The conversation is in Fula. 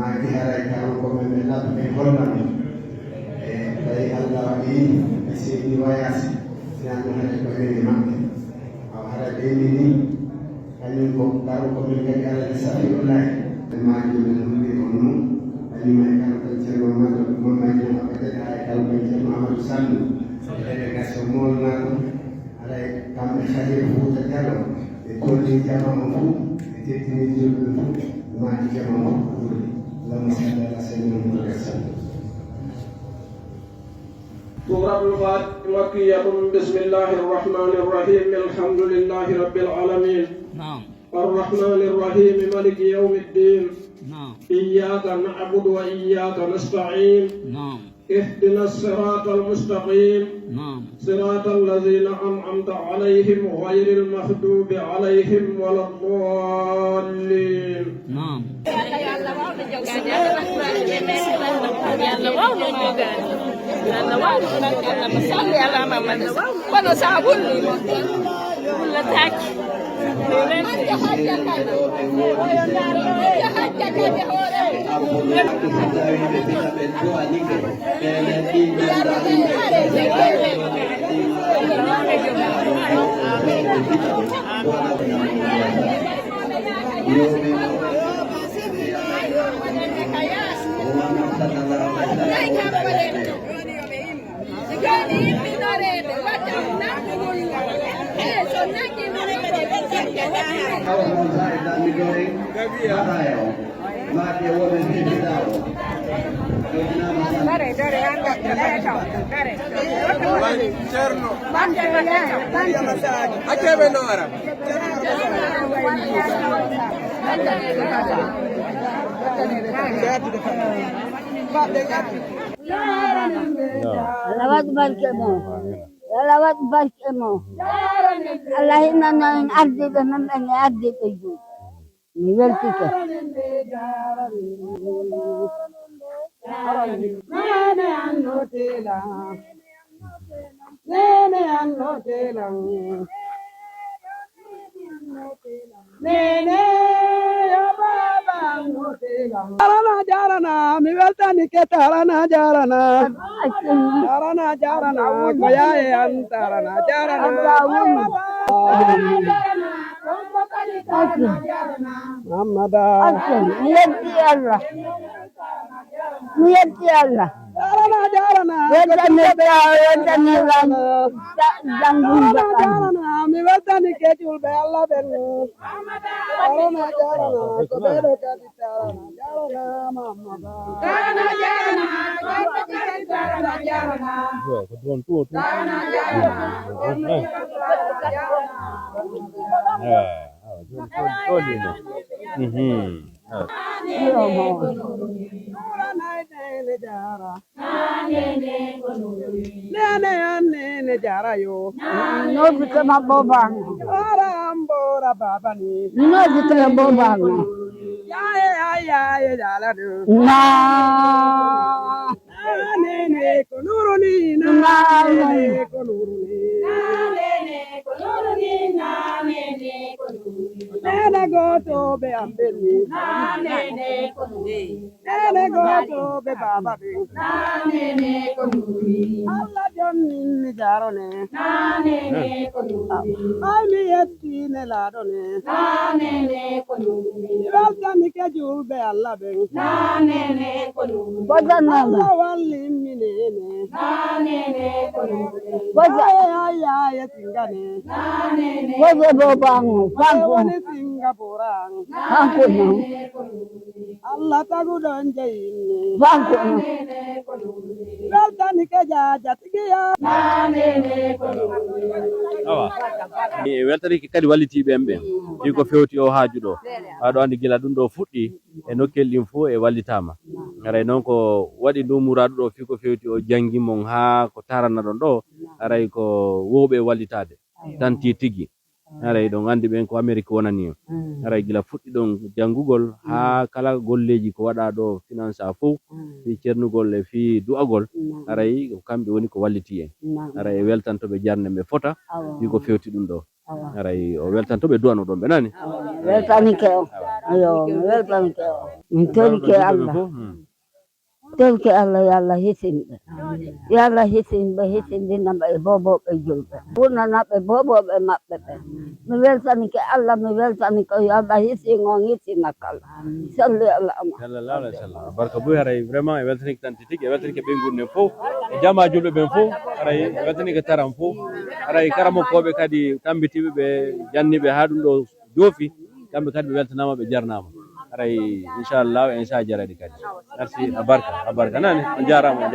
maaki haray karo ko men labbe holman tay Allah ni sidi wayasi sinan hade ko ni makke aw hara de ni kanyum ko karo ko men kadi ala safirullah maaki men humbi onu ani may kan ko cero mamma ni ma kadi ay kal ko cero Amadou Sall délégation mo na ala kam xali fu ta jalo e tolli jama fu e tetini julu fu maaki jama fu اللهم صل على سيدنا محمد وسلم. سورة الفاتحة مكية. بسم الله الرحمن الرحيم. الحمد لله رب العالمين. نعم. الرحمن الرحيم مالك يوم الدين. نعم. إياك نعبد وإياك نستعين. نعم. اهدنا الصراط المستقيم. نعم. صراط الذين أنعمت عليهم غير المغضوب عليهم ولا الضالين. نعم. Lawat barkemo, lawat barkemo. Allah inna nan ardi nan an ardi tuju. Ni vertike. Nene annotela. Nene annotela. Nene ya baba annotela. Jarana mi weltani ke tarana jarana. Jarana koya e antarana jarana. Mamada. Niyati Allah. Niyati Allah. Jarana. Mi weltani ke julbe Allah benu. Jarana ko bedo kadi jarana mamada. Nene jara yo. No bitama bobang. Arambora babani. No bitama bobang. Ya jala do. Na. Nene konuruni na. Nene konuruni. Nene konuruni na. Nene konuruni. Nene goto be ambeni. Nene konuruni. Nene goto be babani. Nene konuruni. Allah jonni ni jarone. Nene konuruni. Ali yetti ne ladone. Nene konuruni. Welcome ke julbe Allah be. Nene konuruni. Bojana. Walli minene. Nene konuruni. Boja ya tingane. Nene. boja bobang. Fangu. Wani Singapura. Fangu no. Allah tagu donje ini. Fangu no. Weltani ke jaja tigiya. Nene konuruni. Awa e weltani ke kadi walliti ɓemɓe ɗi ko fewti o haaju ɗo aɗo andi gila ɗum ɗo fuɗɗi e nokkel ɗin fo e wallitama aray noon ko waɗi numuraɗo ɗo fi ko fewti o janggi mon ha ko tarana ɗon ɗo aray ko wowɓe wallitade tanti tigui aray ɗon andi ɓen ko Amérique wonani aray gila fuɗɗi ɗon janngugol ha kala golleji ko waɗa ɗo finance a fof fi cernugol e fi du'agol aray kamɓe woni ko walliti en aray weltantoɓe jarne ɓe fota wi ko fewti ɗum ɗo aray o weltantoɓe du'ano ɗon ɓe nani weltanike o ayo weltanike o min torike Allah torike Allah yo Allah hisinɓe yo Allah hisinɓe hisindinaɓe e boboɓe julɓe ɓurnanaɓe boboɓe maɓɓe ɓe mi weltanike Allah mi weltanike yo Allah hisin on hisina kala salli Allahumma sallallahu alaihi wasallam barka boy aray vraiment e weltanike tan tigi e weltanike ɓe gurnen fof e jama julɓe ɓen fof aray e weltanike taram fof aray karamokoɓe kadi tambitiɓe ɓe janniɓe ha ɗum ɗo joofi kamɓe kadi ɓe weltanama ɓe jarnama aray inchallah en sa jaradi kadi merci a barka nani on jarama